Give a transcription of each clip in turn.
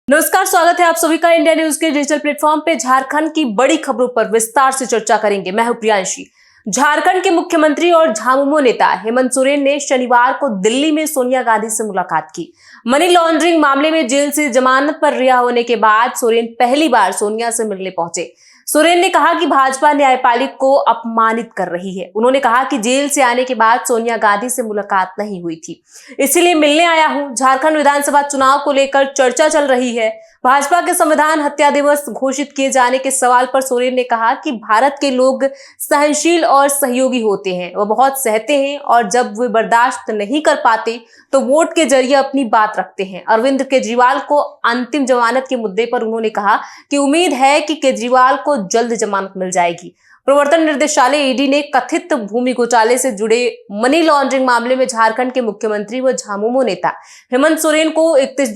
नमस्कार, स्वागत है आप सभी का इंडिया न्यूज के डिजिटल प्लेटफॉर्म पे। झारखंड की बड़ी खबरों पर विस्तार से चर्चा करेंगे। मैं हूं प्रियांशी। झारखंड के मुख्यमंत्री और झामुमो नेता हेमंत सोरेन ने शनिवार को दिल्ली में सोनिया गांधी से मुलाकात की। मनी लॉन्ड्रिंग मामले में जेल से जमानत पर रिहा होने के बाद सोरेन पहली बार सोनिया से मिलने पहुंचे। सोरेन ने कहा कि भाजपा न्यायपालिका को अपमानित कर रही है। उन्होंने कहा कि जेल से आने के बाद सोनिया गांधी से मुलाकात नहीं हुई थी, इसीलिए मिलने आया हूं। झारखंड विधानसभा चुनाव को लेकर चर्चा चल रही है। भाजपा के संविधान हत्या दिवस घोषित किए जाने के सवाल पर सोरेन ने कहा कि भारत के लोग सहनशील और सहयोगी होते हैं। वह बहुत सहते हैं और जब वे बर्दाश्त नहीं कर पाते तो वोट के जरिए अपनी बात रखते हैं। अरविंद केजरीवाल को अंतिम जमानत के मुद्दे पर उन्होंने कहा कि उम्मीद है कि केजरीवाल को जल्द जमानत मिल जाएगी। प्रवर्तन निदेशालय ईडी ने कथित भूमि घोटाले से जुड़े मनी लॉन्ड्रिंग मामले में झारखंड के मुख्यमंत्री व झामुमो नेता हेमंत सोरेन को 31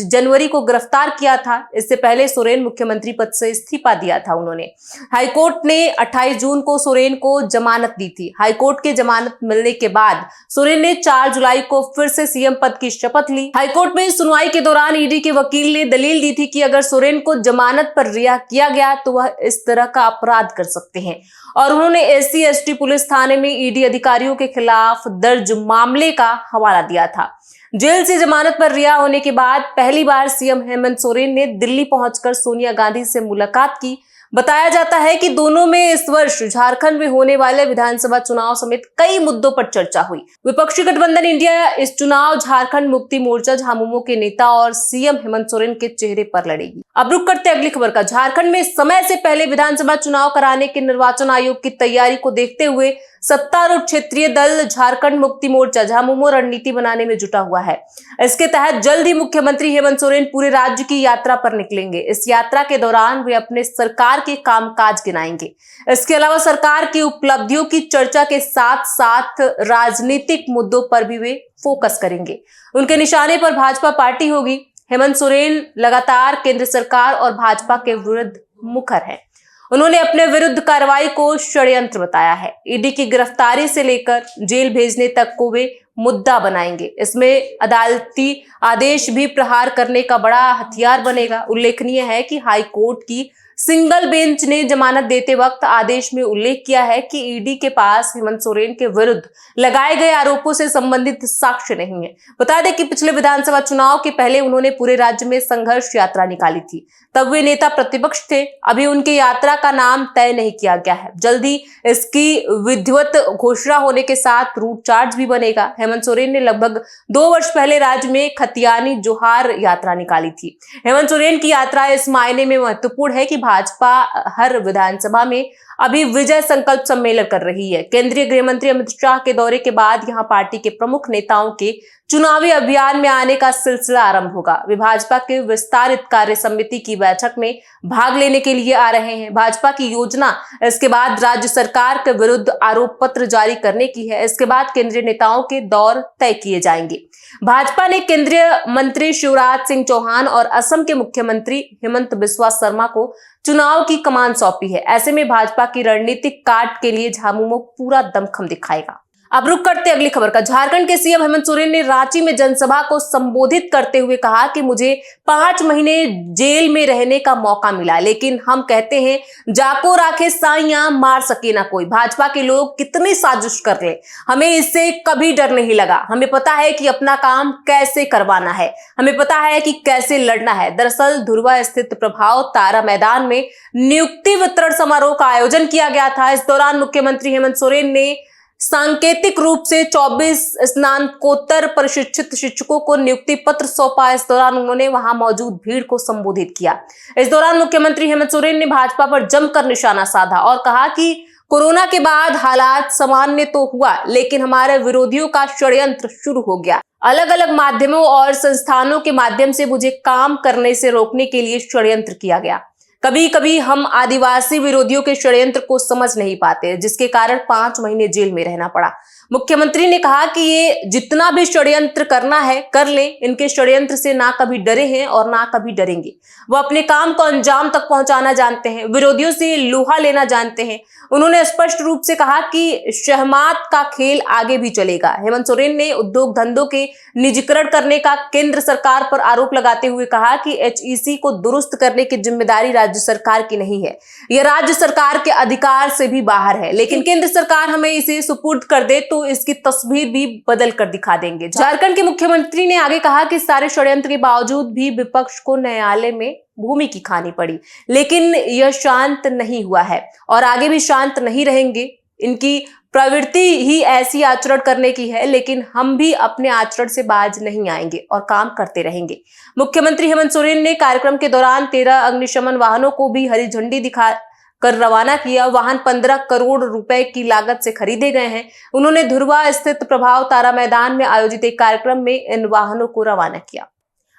जनवरी को गिरफ्तार किया था। इससे पहले सोरेन मुख्यमंत्री पद से इस्तीफा दिया था। उन्होंने हाईकोर्ट ने 28 जून को सोरेन को जमानत दी थी। हाईकोर्ट के जमानत मिलने के बाद सोरेन ने 4 जुलाई को फिर से सीएम पद की शपथ ली। हाईकोर्ट में सुनवाई के दौरान ईडी के वकील ने दलील दी थी कि अगर सोरेन को जमानत पर रिहा किया गया तो वह इस तरह का अपराध कर सकते हैं, और उन्होंने SC/ST पुलिस थाने में ईडी अधिकारियों के खिलाफ दर्ज मामले का हवाला दिया था। जेल से जमानत पर रिहा होने के बाद पहली बार सीएम हेमंत सोरेन ने दिल्ली पहुंचकर सोनिया गांधी से मुलाकात की। बताया जाता है कि दोनों में इस वर्ष झारखंड में होने वाले विधानसभा चुनाव समेत कई मुद्दों पर चर्चा हुई। विपक्षी गठबंधन इंडिया इस चुनाव झारखंड मुक्ति मोर्चा झामुमो के नेता और सीएम हेमंत सोरेन के चेहरे पर लड़ेगी। अब रुक करते अगली खबर का। झारखंड में समय से पहले विधानसभा चुनाव कराने के निर्वाचन आयोग की तैयारी को देखते हुए सत्तारूढ़ क्षेत्रीय दल झारखंड मुक्ति मोर्चा झामुमो रणनीति बनाने में जुटा हुआ है। इसके तहत जल्द ही मुख्यमंत्री हेमंत सोरेन पूरे राज्य की यात्रा पर निकलेंगे। इस यात्रा के दौरान वे अपने सरकार के कामकाज गिनाएंगे। इसके अलावा सरकार की उपलब्धियों की चर्चा के साथ साथ राजनीतिक मुद्दों पर भी वे फोकस करेंगे। उनके निशाने पर भाजपा पार्टी होगी। हेमंत सोरेन लगातार केंद्र सरकार और भाजपा के विरुद्ध मुखर हैं। उन्होंने अपने विरुद्ध कार्रवाई को षड्यंत्र बताया है। ईडी की गिरफ्तारी से लेकर जेल भेजने तक को वे मुद्दा बनाएंगे। इसमें अदालती आदेश भी प्रहार करने का बड़ा हथियार बनेगा। उल्लेखनीय है कि हाई कोर्ट की सिंगल बेंच ने जमानत देते वक्त आदेश में उल्लेख किया है कि ईडी के पास हेमंत सोरेन के विरुद्ध लगाए गए आरोपों से संबंधित साक्ष्य नहीं है। बता दें कि पिछले विधानसभा चुनाव के पहले उन्होंने पूरे राज्य में संघर्ष यात्रा निकाली थी। तब वे नेता प्रतिपक्ष थे। अभी उनकी यात्रा का नाम तय नहीं किया गया है। जल्दी इसकी विधिवत घोषणा होने के साथ रूट चार्ट भी बनेगा। हेमंत सोरेन ने लगभग 2 वर्ष पहले राज्य में खतियानी जोहार यात्रा निकाली थी। हेमंत सोरेन की यात्रा इस मायने में महत्वपूर्ण है कि भाजपा हर विधानसभा में अभी विजय संकल्प सम्मेलन कर रही है। केंद्रीय गृह मंत्री अमित शाह के दौरे के बाद यहां पार्टी के प्रमुख नेताओं के चुनावी अभियान में आने का सिलसिला आरंभ होगा। वे भाजपा के विस्तारित कार्य समिति की बैठक में भाग लेने के लिए आ रहे हैं। भाजपा की योजना इसके बाद राज्य सरकार के विरुद्ध आरोप पत्र जारी करने की है। इसके बाद केंद्रीय नेताओं के दौर तय किए जाएंगे। भाजपा ने केंद्रीय मंत्री शिवराज सिंह चौहान और असम के मुख्यमंत्री हिमंत बिस्वा शर्मा को चुनाव की कमान सौंपी है। ऐसे में भाजपा की रणनीतिक काट के लिए झामुमो पूरा दमखम दिखाएगा। अब रुक करते अगली खबर का। झारखंड के सीएम हेमंत सोरेन ने रांची में जनसभा को संबोधित करते हुए कहा कि मुझे 5 महीने जेल में रहने का मौका मिला, लेकिन हम कहते हैं जाको राखे साइयां मार सके ना कोई। भाजपा के लोग कितनी साजिश कर ले, हमें इससे कभी डर नहीं लगा। हमें पता है कि अपना काम कैसे करवाना है, हमें पता है कि कैसे लड़ना है। दरअसल धुरवा स्थित प्रभाव तारा मैदान में नियुक्ति वितरण समारोह का आयोजन किया गया था। इस दौरान मुख्यमंत्री हेमंत सोरेन ने सांकेतिक रूप से 24 स्नातकोत्तर प्रशिक्षित शिक्षकों को नियुक्ति पत्र सौंपा। इस दौरान उन्होंने वहां मौजूद भीड़ को संबोधित किया। इस दौरान मुख्यमंत्री हेमंत सोरेन ने भाजपा पर जमकर निशाना साधा और कहा कि कोरोना के बाद हालात सामान्य तो हुआ, लेकिन हमारे विरोधियों का षड्यंत्र शुरू हो गया। अलग अलग माध्यमों और संस्थानों के माध्यम से मुझे काम करने से रोकने के लिए षड्यंत्र किया गया। कभी कभी हम आदिवासी विरोधियों के षड्यंत्र को समझ नहीं पाते, जिसके कारण 5 महीने जेल में रहना पड़ा। मुख्यमंत्री ने कहा कि ये जितना भी षड्यंत्र करना है कर लें, इनके षड्यंत्र से ना कभी डरे हैं और ना कभी डरेंगे। वो अपने काम को अंजाम तक पहुंचाना जानते हैं, विरोधियों से लोहा लेना जानते हैं। उन्होंने स्पष्ट रूप से कहा कि शहमात का खेल आगे भी चलेगा। हेमंत सोरेन ने उद्योग धंधों के निजीकरण करने का केंद्र सरकार पर आरोप लगाते हुए कहा कि HEC को दुरुस्त करने की जिम्मेदारी राज्य सरकार की नहीं है, यह राज्य सरकार के अधिकार से भी बाहर है, लेकिन केंद्र सरकार हमें इसे सुपुर्द कर दे तो इसकी तस्वीर भी बदल कर दिखा देंगे। झारखंड के मुख्यमंत्री ने आगे कहा कि सारे षड्यंत्र के बावजूद भी विपक्ष को न्यायालय में भूमिका खानी पड़ी, लेकिन यह शांत नहीं हुआ है और आगे भी शांत नहीं रहेंगे। इनकी प्रवृत्ति ही ऐसी आचरण करने की है, लेकिन हम भी अपने आचरण से बाज नहीं आएंगे और काम करते रहेंगे। मुख्यमंत्री हेमंत सोरेन ने कार्यक्रम के दौरान 13 अग्निशमन वाहनों को भी हरी झंडी दिखा कर रवाना किया। वाहन 15 करोड़ रुपए की लागत से खरीदे गए हैं। उन्होंने धुरवा स्थित प्रभाव तारा मैदान में आयोजित एक कार्यक्रम में इन वाहनों को रवाना किया।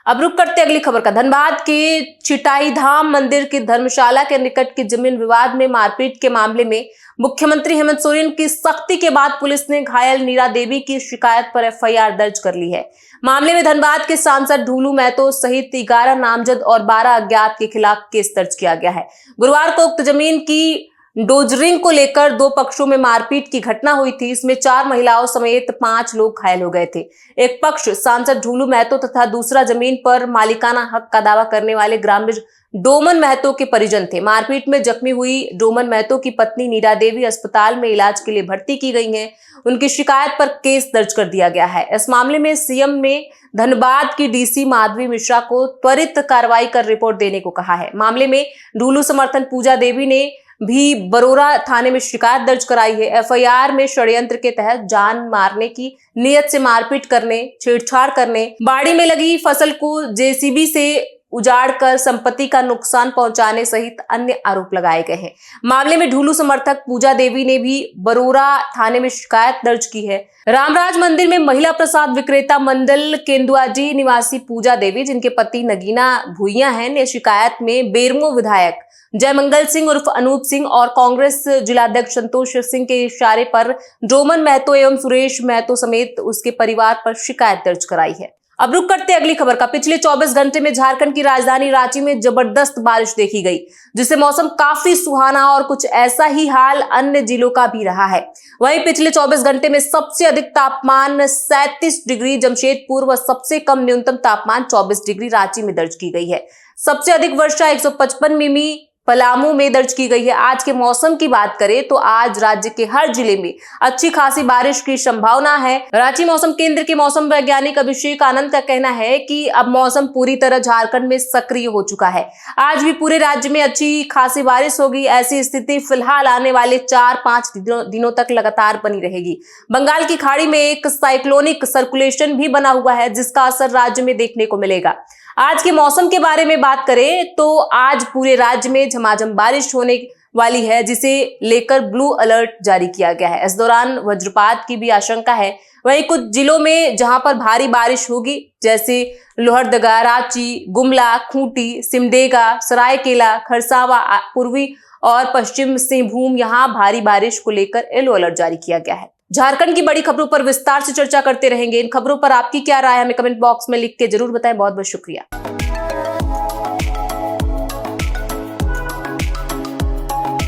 अब रुक करते अगली खबर का। धनबाद के चिटाई धाम मंदिर की धर्मशाला के निकट की जमीन विवाद में मारपीट के मामले में मुख्यमंत्री हेमंत सोरेन की सख्ती के बाद पुलिस ने घायल नीरा देवी की शिकायत पर FIR दर्ज कर ली है। मामले में धनबाद के सांसद ढूलू महतो सहित 11 नामजद और 12 अज्ञात के खिलाफ केस दर्ज किया गया है। गुरुवार को उक्त जमीन की डोजरिंग को लेकर 2 पक्षों में मारपीट की घटना हुई थी। इसमें 4 महिलाओं समेत 5 लोग घायल हो गए थे। एक पक्ष सांसद ढूलू महतो तथा दूसरा जमीन पर मालिकाना हक का दावा करने वाले ग्रामीण डोमन महतो के परिजन थे। मारपीट में जख्मी हुई डोमन महतो की पत्नी नीरा देवी अस्पताल में इलाज के लिए भर्ती की गई हैं। उनकी शिकायत पर केस दर्ज कर दिया गया है। इस मामले में सीएम ने धनबाद की DC माधवी मिश्रा को त्वरित कार्रवाई कर रिपोर्ट देने को कहा है। मामले में ढूलू समर्थन पूजा देवी ने भी बरोरा थाने में शिकायत दर्ज कराई है। FIR में षड्यंत्र के तहत जान मारने की नियत से मारपीट करने, छेड़छाड़ करने, बाड़ी में लगी फसल को JCB से उजाड़कर संपत्ति का नुकसान पहुंचाने सहित अन्य आरोप लगाए गए हैं। मामले में ढूलू समर्थक पूजा देवी ने भी बरोरा थाने में शिकायत दर्ज की है। रामराज मंदिर में महिला प्रसाद विक्रेता मंडल केंदुआजी निवासी पूजा देवी, जिनके पति नगीना भुइया हैं, ने शिकायत में बेरमो विधायक जयमंगल सिंह उर्फ अनूप सिंह और कांग्रेस जिलाध्यक्ष संतोष सिंह के इशारे पर डोमन महतो एवं सुरेश महतो समेत उसके परिवार पर शिकायत दर्ज कराई है। अब रुक करते अगली खबर का। पिछले 24 घंटे में झारखंड की राजधानी रांची में जबरदस्त बारिश देखी गई, जिससे मौसम काफी सुहाना और कुछ ऐसा ही हाल अन्य जिलों का भी रहा है। वहीं पिछले 24 घंटे में सबसे अधिक तापमान 37 डिग्री जमशेदपुर व सबसे कम न्यूनतम तापमान 24 डिग्री रांची में दर्ज की गई है। सबसे अधिक वर्षा 155 मिमी पलामू में दर्ज की गई है। आज के मौसम की बात करें तो आज राज्य के हर जिले में अच्छी खासी बारिश की संभावना है। रांची मौसम केंद्र के मौसम वैज्ञानिक अभिषेक आनंद का कहना है कि अब मौसम पूरी तरह झारखंड में सक्रिय हो चुका है। आज भी पूरे राज्य में अच्छी खासी बारिश होगी। ऐसी स्थिति फिलहाल आने वाले 4-5 दिनों तक लगातार बनी रहेगी। बंगाल की खाड़ी में एक साइक्लोनिक सर्कुलेशन भी बना हुआ है, जिसका असर राज्य में देखने को मिलेगा। आज के मौसम के बारे में बात करें तो आज पूरे राज्य में झमाझम बारिश होने वाली है, जिसे लेकर ब्लू अलर्ट जारी किया गया है। इस दौरान वज्रपात की भी आशंका है। वहीं कुछ जिलों में जहां पर भारी बारिश होगी, जैसे लोहरदगा, रांची, गुमला, खूंटी, सिमडेगा, सरायकेला, खरसावा, पूर्वी और पश्चिम सिंहभूम, यहां भारी बारिश को लेकर येलो अलर्ट जारी किया गया है। झारखंड की बड़ी खबरों पर विस्तार से चर्चा करते रहेंगे। इन खबरों पर आपकी क्या राय है, हमें कमेंट बॉक्स में लिख के जरूर बताएं। बहुत बहुत शुक्रिया।